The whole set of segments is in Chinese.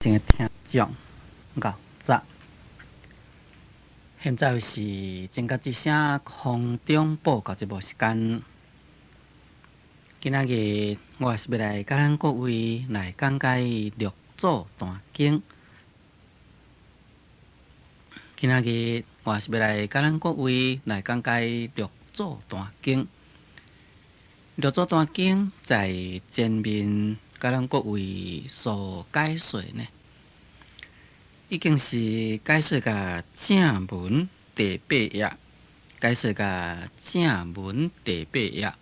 正听讲到早，现在是正甲一声空中报告节目时间。今仔日我是要来甲咱各位来讲解六祖坛经。今仔日我是要来甲咱各位来讲解六祖坛经。六祖坛经在前面甲咱各位所解说呢，已经是解说甲正文第八页，解说甲正文第八页。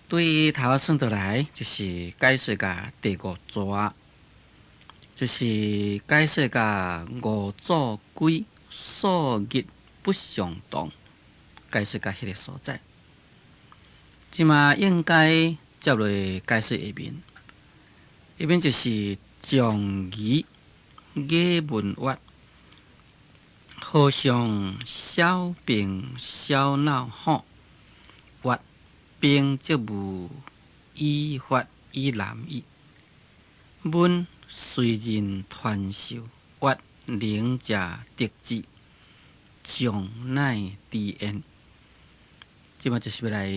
对于头仔算倒来，就是解说甲第五节，就是解说甲五祖规数日不相同，解说甲迄个所在。即嘛应该接落解说下面，下面就是将疑雅文约，好像小病小脑吼，约并即无依法以难易，文随人传授，约能者得志，将乃知言。即嘛就是要来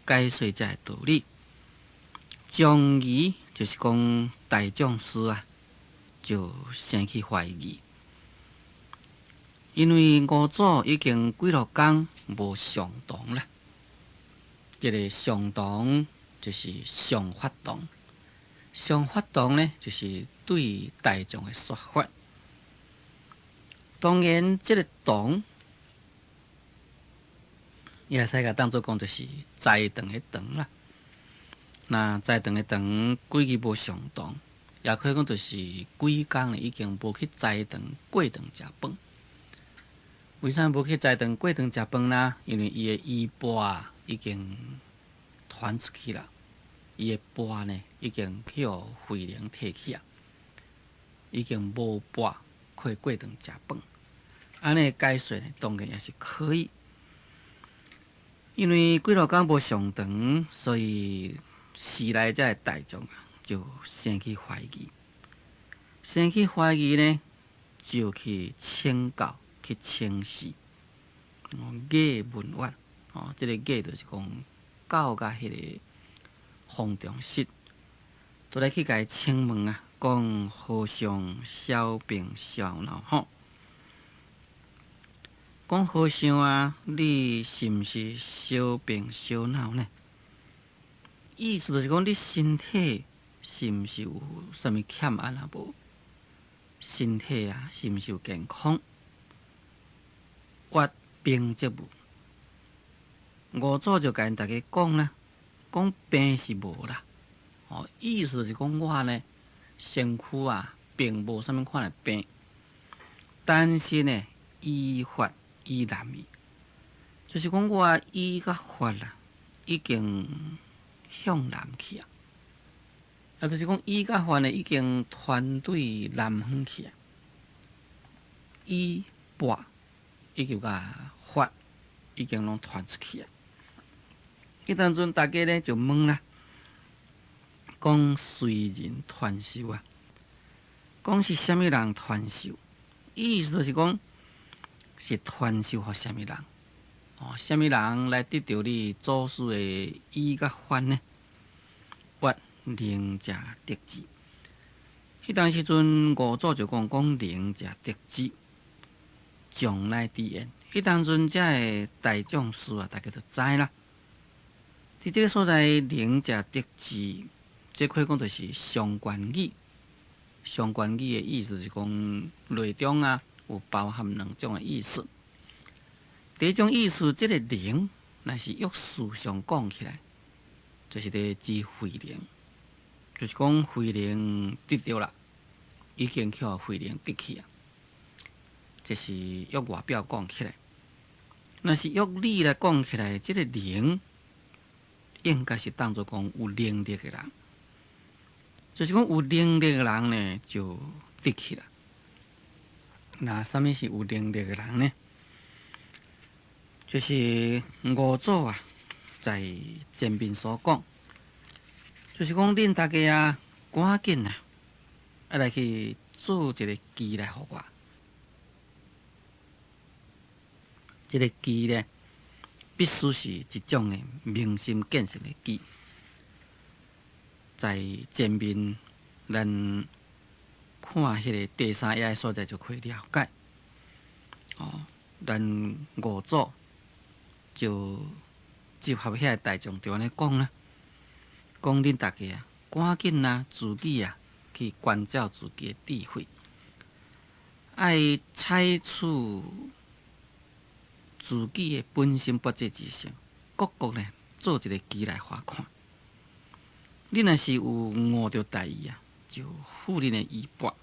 解说这个道理。将疑就是讲大众师啊，就生起怀疑，因为五祖已经几落工无相同啦。这个相同就是相法同，相法同呢就是对大众的说法。当然，这个同也使甲当作讲就是斋堂的堂啦。那斋堂的堂几日无相同，也可以讲就是几工已经无去斋堂过堂食饭。为啥无去斋堂过堂食饭呢？因为伊的衣钵已经传出去了，伊的钵呢已经去互慧能摕去啊，已经无钵可以过堂食饭。安尼解说呢，当然也是可以。因为几落工无上堂，所以时来这大众就生起怀疑。生起怀疑呢，就去请教，去请示。雅文约，这个雅就是讲教甲迄个方丈室，都来去甲伊请问啊，讲和尚小病小脑吼。讲和尚啊，你是毋是小病小脑呢？意思就是讲，你身体是毋是有啥物欠安啊无？身体啊，是毋是有健康？约病则无。五祖就甲因大家讲啦，讲病是无啦。意思就是讲我呢，身躯啊，并无啥物款的病，但是呢，依法依难易，就是讲我依甲法啦，已经向南去啊，就是讲依甲法呢，已经传对南方去啊，依钵已经甲法已经拢传出去啊。迄当阵大家呢就问啦，讲随人传授啊，讲是虾米人传授？意思就是讲是传授互虾米人？虾米人来得到你祖师的意甲法呢？约能者得志。迄当时阵五祖就讲能者得志，将来知言。迄当阵遮个大众师啊，大家都知啦。伫即个所在，能者得志，这可以讲就是上观语。上观语的意思是讲内中啊有包含两种的意思。第一种意思，这个能若是约事上讲起来，就是咧指慧能，就是讲慧能得到啦，已经去互慧能得去啊。这是约外表讲起来。若是约理来讲起来，这个能应该是当作讲有能力的人，就是讲有能力的人呢，就得去啦。那什么是有能力的人呢？就是五祖啊，在前面所讲，就是讲恁大家啊，赶紧啊，要来去做一个记来互我。这个记呢，必须是一种的明心见性的记。在前面，咱看迄个第三页的所在就可以了解。咱五祖就集合遐大众就安尼讲啦，讲恁大家啊，赶紧啊，自己啊，去关照自己的智慧，爱采取自己的本心不这之性，各国呢做一个记来发看。你若是有悟着大义啊，就付恁的衣钵。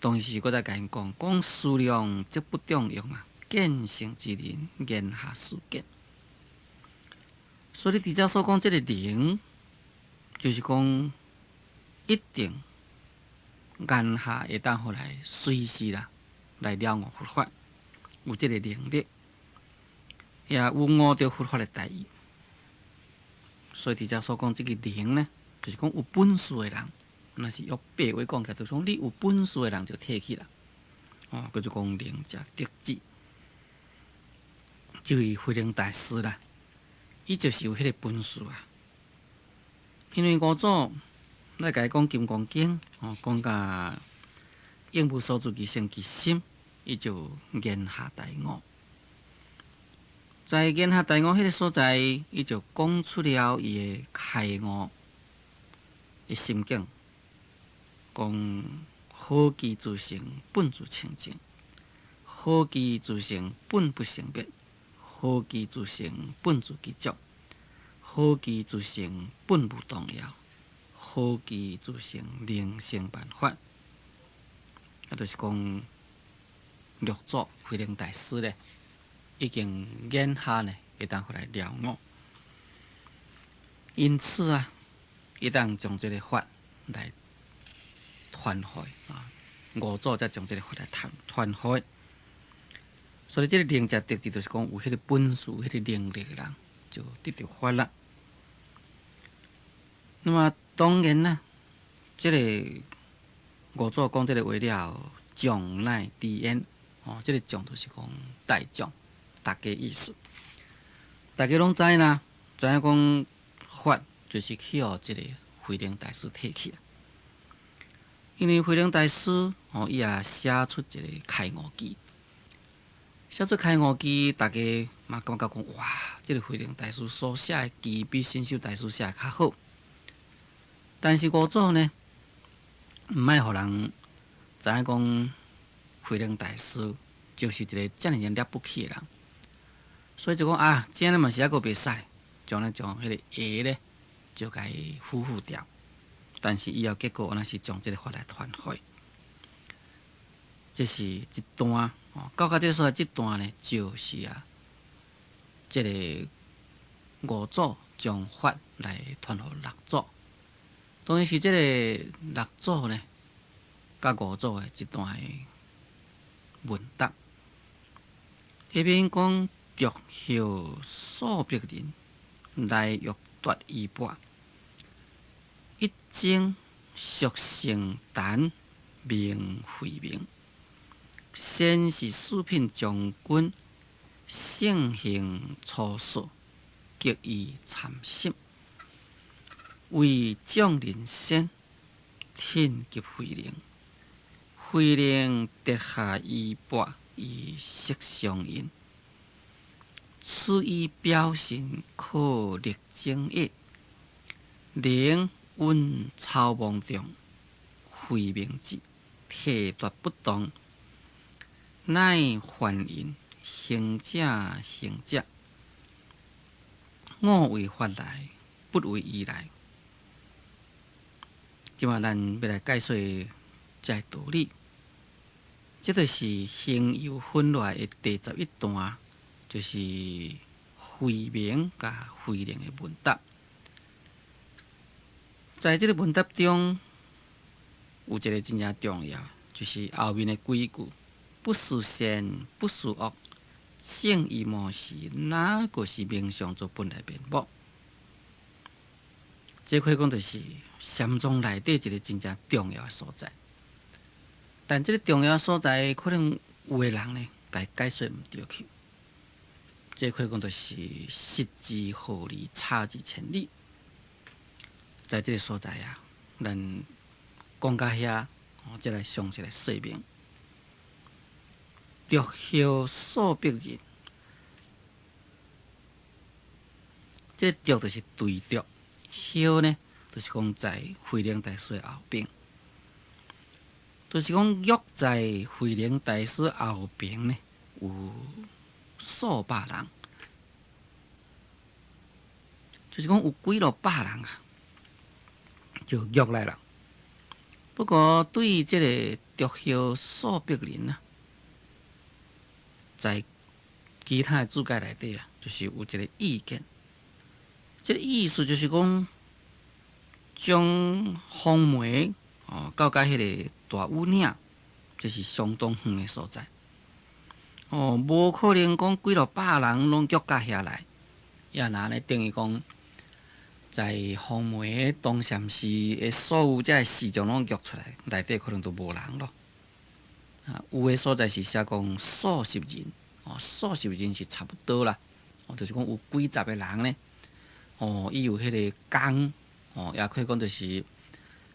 同时，我再甲因讲思量则不中用啊，见性之人言下事见。所以，伫遮所讲这个灵，就是讲一定眼下会当互来随时啦来了悟佛法，有这个能力，也有悟着佛法的大义。所以，伫遮所讲这个灵呢，就是讲有本事的人。若是用白话讲起来，就是讲你有本事的人就摕去啦。叫做讲灵者得志。这位慧能大师啦，伊就是有迄个本事啊。因为五祖来甲伊讲《金刚经》，讲甲应无所住其性其心，伊就言下大悟。在言下大悟迄个所在，伊就讲出了伊的开悟的心境。讲好奇自性本自清净，好奇自性本不生灭，好奇自性本自具足，好奇自性本无动摇，好奇自性灵性万法。就是讲六祖慧能大师咧，已经眼下呢会当互来了悟，因此啊，一当将这个法来传开啊，五祖才将这个法来传开。所以这个灵者得志，就是讲有迄个本事、迄个能力的人，就得到法了。那么当然啦，这个五祖讲这个话了，众乃知焉。这个众就是讲大众，大家意思。大家拢知啦，知影讲法就是去互这个慧能大师摕去。因为慧能大师伊也写出一个开悟记，写出开悟记，大家嘛感觉讲哇，这个慧能大师所写的记比新秀大师写的较好。但是五祖呢，毋爱互人知影讲慧能大师就是一个遮尔了不起的人，所以就讲啊，这样嘛是还阁袂使，将迄个下咧就甲伊敷掉。但是以后结果，那是将这个法来传开。这是一段到这所在这段呢，就是这个五祖将法来传予六祖。当然是这个六祖呢，甲五祖的一段的问答。迄边讲着后数百人来欲夺衣钵。一经属性谈名慧明，先是四品将军，性行粗俗，极易参心，为将人先，天及慧能。慧能跌下衣钵，以色相应，此衣表现可力精液，能稳草莽中，慧明之体夺不动，乃还因行者行者，我为法来，不为义来。即马咱要来解说这个道理，这就是行由分类的第11段，就是慧明甲慧能的问答。在这个问答中，有一个真正重要，就是后面的几句：不思善，不思恶，正义模式，哪个是命相做本来面目？这可以讲就是禅宗内底一个真正重要的所在。但这个重要所在，可能有的人呢，甲伊解说毋对去。这可以讲就是失之毫厘，差之千里。在这个所在啊，咱讲到遐，再来详细来说明。竹叶数百日，这竹就是对竹，叶呢就是讲在惠灵大师后边，就是讲约在惠灵大师后边呢有数百人，就是讲有几落百人啊，就约来了。不过对于这个竹叶数百人啊，在其他的注解内底啊，就是有一个意见。这个意思就是讲，将红梅到迄个大武岭，这是相当远的所在。无可能讲几落百人拢约到遐来，也若呢等于讲，在红梅东禅寺的所有这寺众拢约出来，内底可能都无人咯。有的所在是写讲数十人，数十人是差不多啦。就是讲有几十个人呢，伊有迄个工，也可以讲就是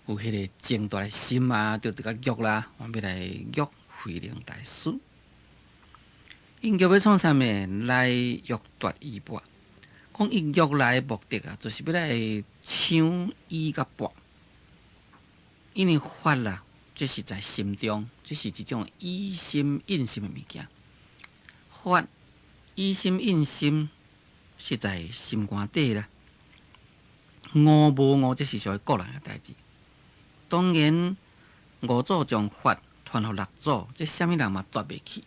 有迄个正大的心啊，就甲约啦，要来约惠灵大师。因约要创啥物？来约夺衣钵。讲因约来的目的啊，就是要来抢衣甲钵。因为法啦，这是在心中，这是一种以心印心的物件。法以心印心是在心肝底啦。五无五，这是属于个人的代志。当然，五祖将法传予六祖，这啥物人嘛夺袂去。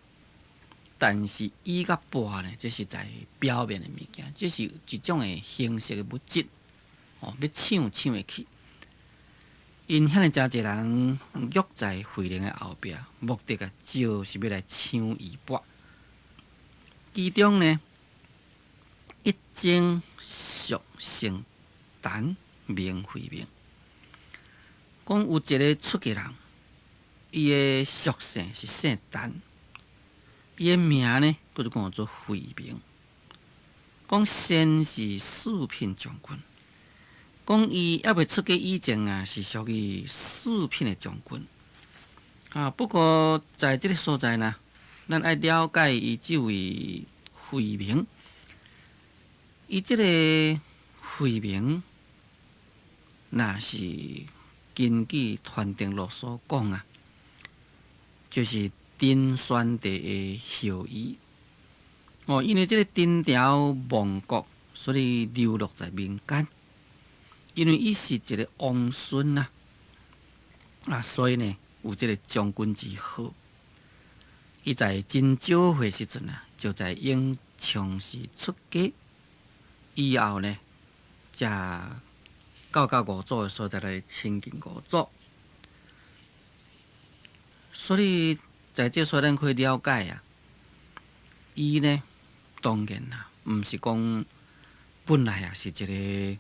但是衣甲钵呢，这是在表面的物件，这是一种的形式的物质，要抢会去。因遐尼真侪人约在惠灵的后壁，目的啊，就是要来抢衣钵。其中呢，一经属性单名惠明，讲有一个出家人，伊的属性是姓单。伊的名呢，叫做惠明。讲先是四品将军，讲伊还未出家以前啊，是属于四品的将军。不过在这个所在呢，咱爱了解伊这位惠明。伊这个惠明，若是根据传承录所讲啊，就是真宣帝的后裔。因为这个真条亡国，所以流落在民间。因为伊是一个王孙啊，所以呢有这个将军之号。伊在真少岁时阵啊，就在永昌寺出家，以后呢，才到五祖的所在来亲近五祖。所以在这所咱可以了解啊，伊呢，当然啦，毋是讲本来啊是一个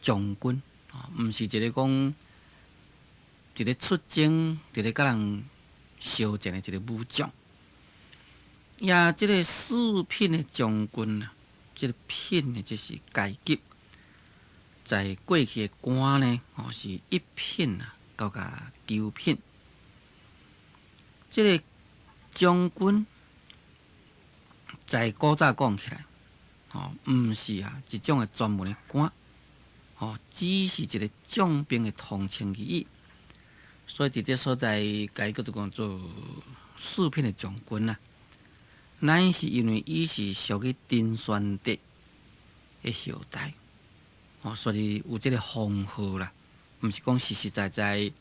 将军，毋是一个讲一个出征，一个甲人相战的一个武将。也这个四品的将军啊，这个品呢，这是阶级，在过去的官呢，是一品啊，到甲九品。这个将军在古早讲起来，毋是一种的专门的官，只是一个将兵的通称而已。所以伫这所在，该叫做四品的将军啊。乃是因为伊是属于真宣帝的后代，所以有这个封号啦。毋是讲实实在在，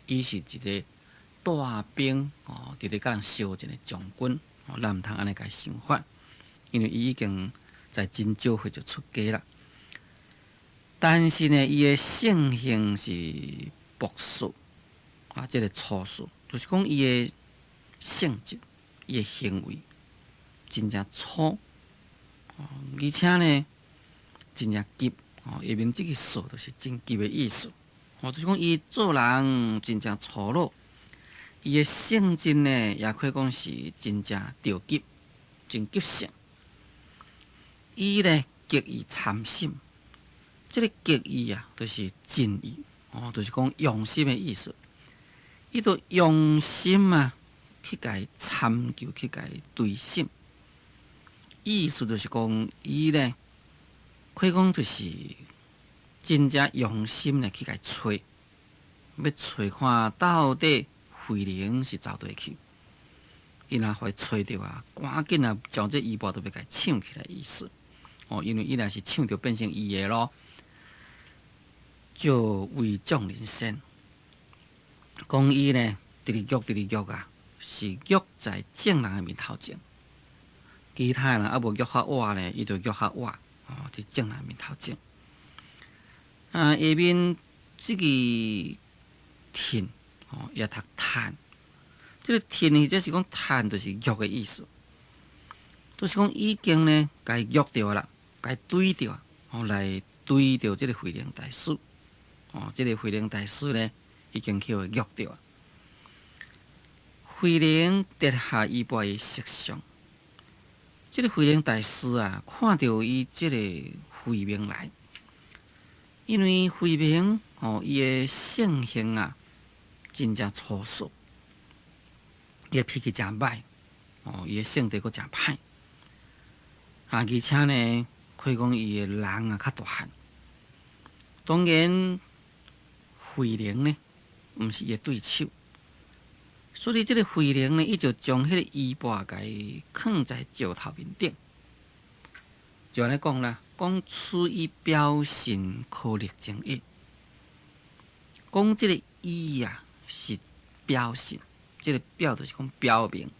伊是一个带兵伫咧甲人相战的将军，咱毋通安尼甲伊想法，因为伊已经在真少岁就出家啦。但是呢，伊的性性是朴素这个粗俗，就是讲伊的性质、伊的行为真正粗，而且呢，真正急，下面这个数就是真急的意思。就是讲伊做人真正粗鲁，伊的性质呢，也可以讲是真正着急、真急性。伊呢，极易参心，这个极易啊，就是真意，就是讲用心的意思。伊就用心啊，去甲伊参究，去甲伊对心。意思就是讲，伊呢，可以讲就是真正用心的去甲伊找，要找看到底慧玲是走对去。伊若会找到啊，赶紧啊，将这衣钵都要甲伊抢起来意思。因为伊若是抢着变成伊的咯，就为众人先。讲伊呢，直直啊，是玉在正人的面头前。其他人无玉较活呢，伊就玉较活，伫正人面头前。下面这个天，也读炭。这个天呢，即是讲炭，就是玉的意思。就是讲已经呢，甲伊玉着啦，甲伊对着，来对着这个慧玲大师。这个慧玲大师呢，已经去互玉着。慧玲跌下衣钵的色相。这个慧玲大师啊，看到伊这个慧明来，因为慧明伊的性行啊，真正粗俗，伊的脾气真歹，伊的性格阁真歹，而且呢，可以讲伊的人啊较大汉。当然，慧玲呢，毋是伊的对手。所以，这个慧玲呢，伊就将迄个衣钵甲伊放在石头面顶，就安尼讲啦。讲此以表现可力精义，讲这个义啊是表现，这个表就是讲表明。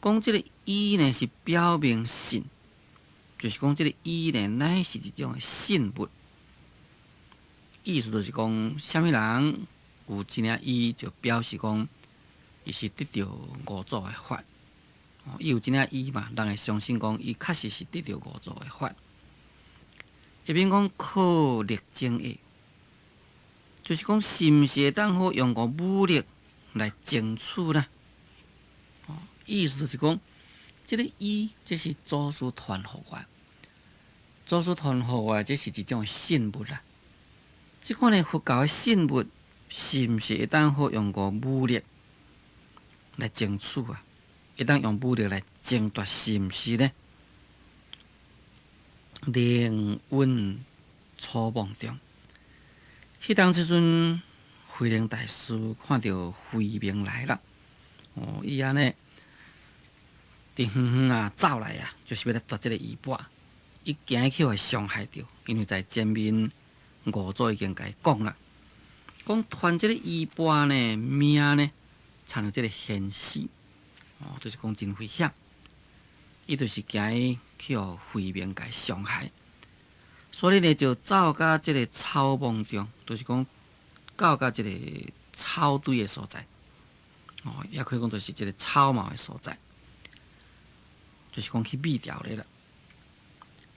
讲这个义呢是表明信，就是讲这个义呢乃是一种信物。意思就是讲，什么人有一领义，就表示讲。伊是得到五祖的法，伊有真领伊嘛，人会相信讲伊确实是得到五祖的法。一边讲靠力争义，就是讲是毋是会当好用个武力来争取呢？意思就是讲，这个义这是祖师传互我，祖师传互我，这是一种信物啦。即款的佛教的信物，是毋是会当好用个武力？来争取啊！会当用武力来争夺，是毋是呢？灵运初梦中，迄当时阵，慧玲大师看到慧明来了，伊安尼，伫远远啊走来啊，就是要来夺这个衣钵。伊惊去会伤害着，因为在前面五祖已经甲伊讲了，讲传这个衣钵呢，命呢。参与这个现死，就是讲真危险。伊就是惊伊去互慧明甲伤害，所以呢就走到这个草丛中，就是讲到这个草堆的所在，也可以讲就是这个草茂的所在，就是讲去灭掉咧啦。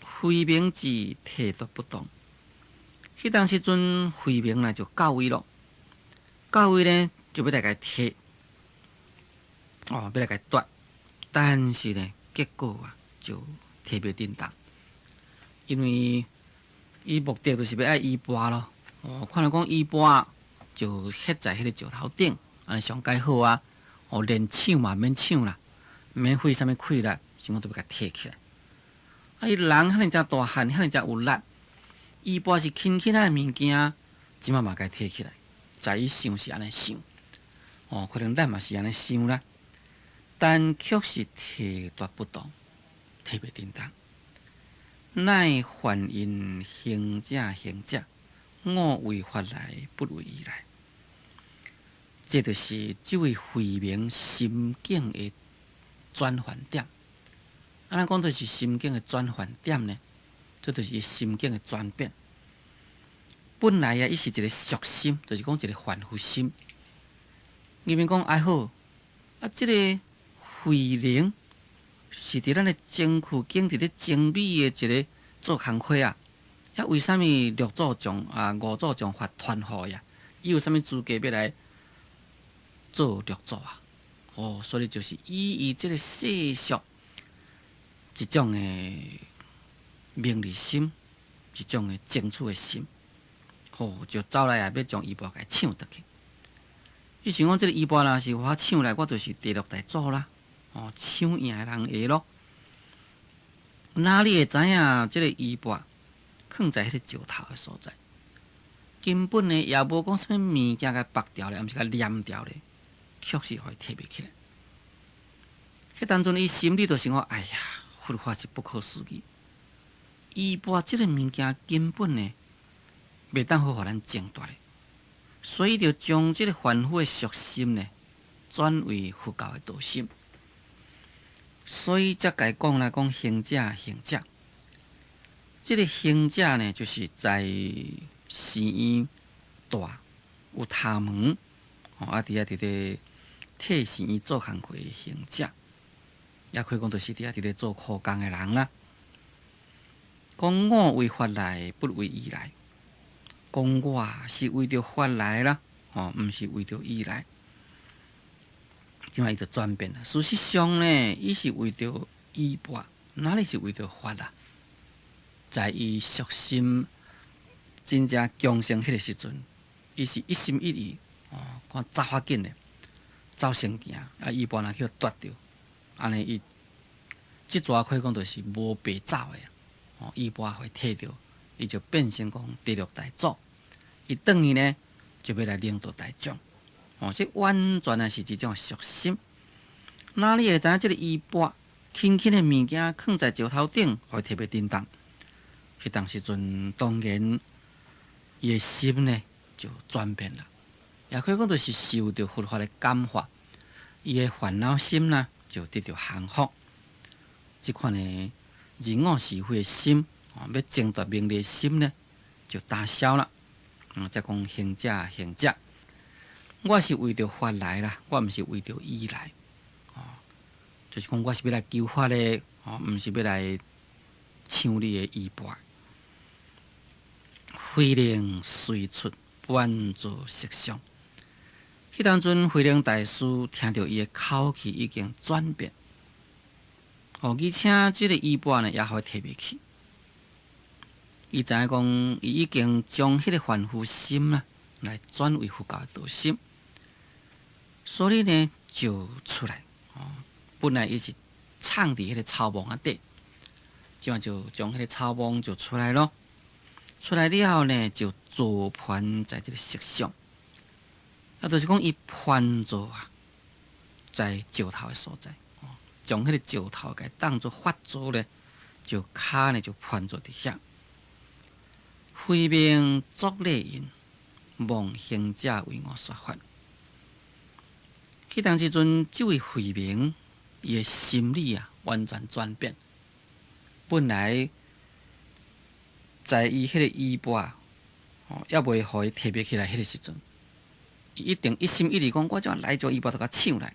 慧明只退踱不动，迄当时阵慧明呢就到位咯，到位呢就要来甲伊踢。要来甲伊夺，但是呢，结果啊就特别叮当，因为伊目的就是要爱衣钵咯。看来讲衣钵就ฮ็在迄个石头顶，安尼上介好啊。连抢嘛免抢啦，免费啥物气力，什么都要甲摕起来。伊人遐尼只大汉，遐尼只有力，衣钵是轻轻仔物件，即马嘛甲摕起来。在伊想是安尼想，可能咱嘛是安尼想啦。但却是摕踱不动，特别叮当。乃梵因行者，我为法来，不为伊来。这就是这位慧明心境的转换点。安尼讲，就是心境的转换点呢？这就是心境的转变。本来伊是一个俗心，就是讲一个凡夫心。入面讲爱好这个。慧玲是伫咱的真库经伫咧精美的一个做工课啊，遐为什么六祖五祖将法传予伊啊？伊有啥物资格要来做六祖啊？所以就是伊即个世俗一种诶名利心，一种诶争取诶心，就走来要将衣钵甲抢倒去。伊想讲，即个衣钵若是我抢来，我就是第六代祖啦。抢赢诶人会咯。哪里会知影即个衣钵囥在迄个石头诶所在？根本呢也无讲啥物物件甲拔掉咧，毋是甲黏掉咧，确实互伊摕袂起来。迄当阵伊心里就想讲：哎呀，佛法是不可思议。衣钵即个物件根本呢袂当好互咱争夺咧，所以就将即个凡夫诶俗心呢转为佛教诶道心。所以才甲伊讲啦，讲行者，即个行者呢，就是在寺院大有塔门，伫咧替寺院做工课诶行者，也可以讲就是伫咧做苦工诶人啦。讲我为法来，不为义来。讲我是为着法来啦，毋是为着义来。即摆伊就转变了。事实上呢，伊是为着衣钵，哪里是为着法啊？在伊俗心真正强盛迄个时阵，伊是一心一意，看早发紧的走先行，衣钵若去互夺着，安尼伊即抓可以讲就是无白走的，衣钵会摕着，伊就变成讲第六代祖，伊等于呢就要来领导大众。这完全是一种俗心。哪里会知影即个衣钵轻轻的物件囥在石头顶，互伊特别叮当？迄当时阵，当然伊的心呢就转变了，也可以讲就是受到佛法的感化，伊的烦恼心呢就得到降服。即款呢人我是非的心，要争夺名利的心呢就打消了。再讲行者。我是为着法来啦，我毋是为着义来，就是讲我是要来求法的，毋是要来抢你的衣钵。慧能随出本作色相，迄当阵慧能大师听到伊的口气已经转变，而且即个衣钵呢也互伊摕袂起。伊知影讲，伊已经将迄个凡夫心啦来转为佛教的道心。所以呢，就出来。本来伊是藏伫迄个草帽底，即晚就将迄个草帽就出来咯。出来了后呢，就坐盘在这个石上，就是讲伊盘坐在石头的所在，将迄个石头给当作法座呢，就骹呢就盘坐伫遐。慧命作礼言，望行者为我说法。迄当时阵，这位慧明，伊的心理完全转变。本来在伊迄个衣钵，也未互伊摕别起来迄个时阵，伊一定一心一意讲，我怎来将衣钵都甲抢来。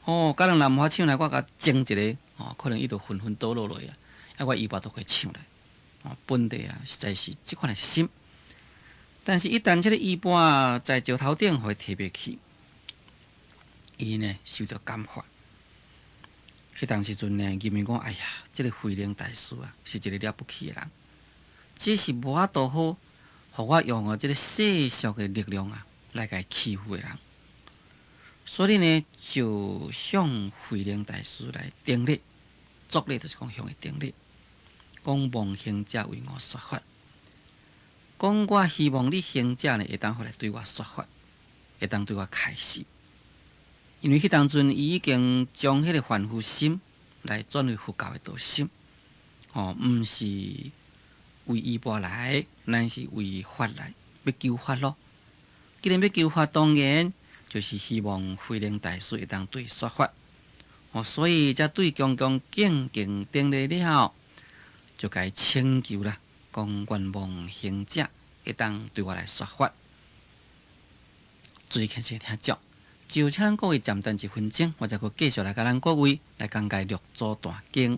甲人若毋好抢来，我甲争一个，可能伊就纷纷倒落来我衣钵都可以抢来。本地实在是即款的心。但是，一旦这个衣钵在石头顶互伊摕别起，伊呢受到感化。迄当时阵呢，认为讲，哎呀，这个慧能大师是一个了不起的人，只是无法度好，互我用这个世俗的力量来甲伊欺负的人。所以呢，就向慧能大师来顶礼，作礼就是讲向伊顶礼，讲望行者为我说法，讲我希望你行者呢会当回来对我说法，会当对我开示。因为迄当阵，伊已经将迄个凡夫心来转为佛教的道心，毋是为衣钵来，乃是为法来，要求法咯。既然要求法，当然就是希望慧能大师会当对说法，所以才对恭恭敬敬顶礼了，就该请求啦，讲愿望行者会当对我来说法。注意看些听讲。就请咱各位暂停1分钟，我再继续来甲咱各位来讲解《六祖坛经》。